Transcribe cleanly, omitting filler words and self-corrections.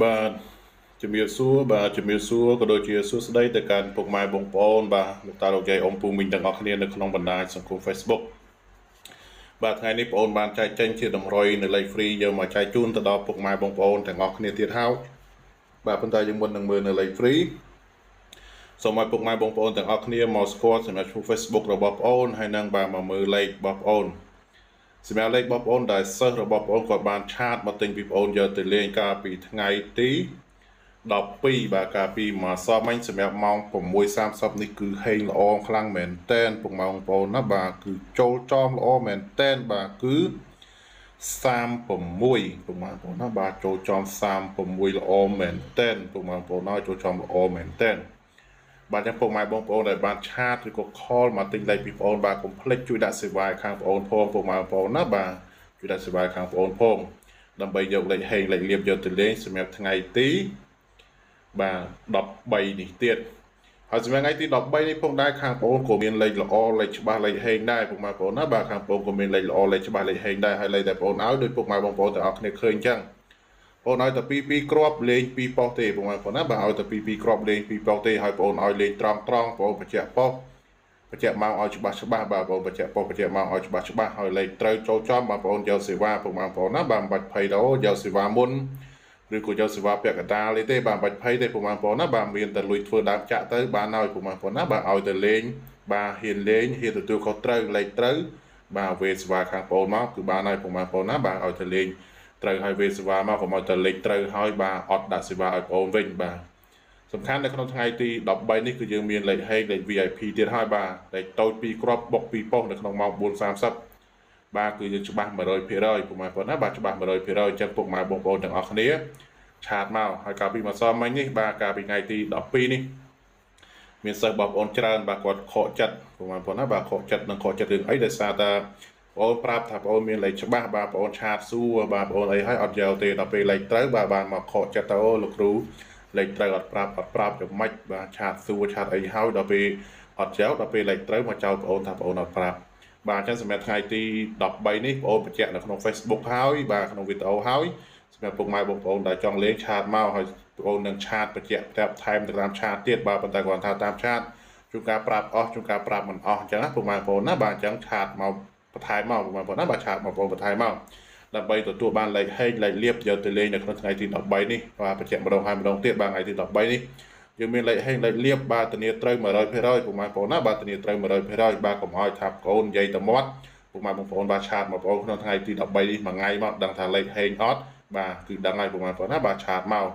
បាទជំរាបសួរបាទជំរាបសួរក៏ដូចជាសួស្តីទៅកាន់ពុកម៉ែបងប្អូនបាទលោកតាលោកយាយអ៊ំពូមីងទាំងអស់គ្នានៅក្នុងបណ្ដាញសង្គម Facebook បាទថ្ងៃនេះបងប្អូនបានចែកចេញជាតម្រុយនៅលេខ free យកមកចែកជូនទៅដល់ពុកម៉ែបងប្អូនទាំងអស់គ្នាទៀតហើយបាទប៉ុន្តែយើងមុននឹងមើលនៅលេខ free សូមឲ្យពុកម៉ែបងប្អូនទាំងអស់គ្នាមកស្គាល់សម្រាប់ឈ្មោះ Facebook របស់បងប្អូនហើយនឹងបាទមកមើលលេខរបស់បងប្អូនសម្រាប់លេខរបស់បងប្អូនដែលសិស្សរបស់បងប្អូនគាត់បានឆាតមកទិញពីបងប្អូនយកទៅលេងកាលពីថ្ងៃទី12បាទកាលពីមួយសប្តាហ៍មិញសម្រាប់ម៉ោង 6:30 នេះគឺហេងល្អខ្លាំងមែនតែនពុកម៉ែបងប្អូនណាបាទគឺចូលចំល្អមែនតែនបាទគឺ36ពុកម៉ែបងប្អូនណាបាទចូលចំ36ល្អមែនតែនពុកម៉ែបងប្អូនណាចូលចំល្អមែនតែនបាទចឹងពុកម៉ែបងប្អូនដែលបានឆាតឬក៏ call មកទិញលេខពីបងប្អូនបាទកុំភ្លេចជួយដាក់សេវាខាងបងប្អូនផងពុកម៉ែបងប្អូនណាបាទជួយដាក់សេវាខាងបងប្អូនផងដើម្បីយកលេខហេងលេខលៀបយកទៅលេងសម្រាប់ថ្ងៃទីបាទ13នេះទៀតហើយសម្រាប់ថ្ងៃទី13នេះផងដែរខាងបងប្អូនក៏មានលេខល្អលេខច្បាស់លេខហេងដែរពុកម៉ែបងប្អូនណាបាទខាងបងប្អូនក៏មានលេខល្អលេខច្បាស់លេខហេងដែរហើយលេខតែបងប្អូនឲ្យដោយពុកម៉ែបងប្អូនទាំងអស់គ្នាឃើញអញ្ចឹងបងប្អូនឲ្យតែ2គ្រាប់លេង2ប៉ុស្តិ៍ទេពុកម៉ែបងប្អូនណាបាទឲ្យតែ2គ្រាប់លេង2ប៉ុស្តិ៍ទេហើយបងប្អូនឲ្យលេងត្រង់បងប្អូនបញ្ជាក់ប៉ុស្តិ៍បញ្ជាក់ម៉ោងឲ្យច្បាស់បាទបងប្អូនបញ្ជាក់ប៉ុស្តិ៍បញ្ជាក់ម៉ោងឲ្យច្បាស់ហើយលេខត្រូវចូលចំបងប្អូនយកសេវាពុកម៉ែបងប្អូនណាបាទមិនបាច់ភ័យដល់យកសេវាមុនឬក៏យកសេវាពាក់កណ្ដាលទេបាទបាច់ភ័យទេពុកម៉ែបងប្អូនណាបាទមានតែលុយធ្វើដើមចាក់ទៅបានហើយពុកម៉ែបងប្អូនណាបាទឲ្យទៅលេងបាទហ៊ានលេងហ៊ានទទួលខុសត្រូវលេខត្រូវបាទវេសេវាខាងបងប្អូនមកគឺបានហើយពុកម៉ែបងប្អូនណាបាទឲ្យទៅលេងត្រូវឲ្យវេសេវាមកកុំឲ្យទៅលេខត្រូវហើយបាទអត់ដាក់សេវាឲ្យបងប្អូនវិញបាទសំខាន់នៅក្នុងថ្ងៃទី13នេះគឺយើងមានលេខហេកលេខ VIP ទៀតហើយបាទលេខតូច2គ្រាប់បុក2ប៉ុស្តិ៍នៅក្នុងម៉ោង 4:30បាទគឺយើងច្បាស់ 100%ពុកម៉ែបងប្អូនណាបាទច្បាស់ 100% អញ្ចឹងពុកម៉ែបងប្អូនទាំងអស់គ្នាឆាតមកហើយកាលពីម្សិលមិញនេះបាទកាលពីថ្ងៃទី12នេះមានសិស្សបងប្អូនច្រើនបាទគាត់ខកចិត្តពុកម៉ែបងប្អូនណាបាទខកចិត្តនឹងខកចិត្តរឿងអីដោយសារតែបងប្អូនប្រាប់ថាបងប្អូនមានលេខច្បាស់បាទបងប្អូនឆាតសួរបាទបងប្អូនអីហើយអត់យកទេដល់ពេលលេខត្រូវបាទបានមកខកចិត្តទៅអូលោកគ្រូលេខត្រូវអត់ប្រាប់យ៉ាងម៉េចបាទឆាតសួរឆាតអីហើយដល់ពេលអត់ចោលដល់ពេលលេខត្រូវមកចោលបងប្អូនថាបងប្អូនអត់ប្រាប់បាទអញ្ចឹងសម្រាប់ថ្ងៃទី13នេះបងប្អូនបញ្ជាក់នៅក្នុង Facebook ហើយបាទក្នុងវីដេអូហើយសម្រាប់ពុកម៉ែបងប្អូនដែលចង់លេងឆាតមកហើយបងប្អូននឹងឆាតបញ្ជាក់ប្រាប់ថែមទៅតាមឆាតទៀតបាទប៉ុន្តែគាត់ថាតាមឆាតជួនកាលប្រាប់អស់ជួនកាលប្រាប់មិនអស់អញ្ចឹងណាពុកម៉ែបងប្អូនណាបាទអញ្ចឹងឆាតមកបន្ថែមមកពុកម៉ែបងប្អូនណាបាទឆាតមកបងប្អូនបន្ថែមមកដើម្បីទទួលបានលេខហេងលេខលៀបយកទៅលេងនៅក្នុងថ្ងៃទី13នេះបាទបញ្ជាក់ម្ដងហើយម្ដងទៀតបាទថ្ងៃទី13នេះយើងមានលេខហេងលេខលៀបបាទធានាត្រូវ 100% ពុកម៉ែបងប្អូនណាបាទធានាត្រូវ 100% បាទកុំឲ្យថាប្អូននិយាយតែមាត់ពុកម៉ែបងប្អូនបាទឆាតមកបងប្អូនក្នុងថ្ងៃទី13នេះមួយថ្ងៃមកដឹងថាលេខហេងអត់បាទគឺដឹងហើយពុកម៉ែបងប្អូនណាបាទឆាតមក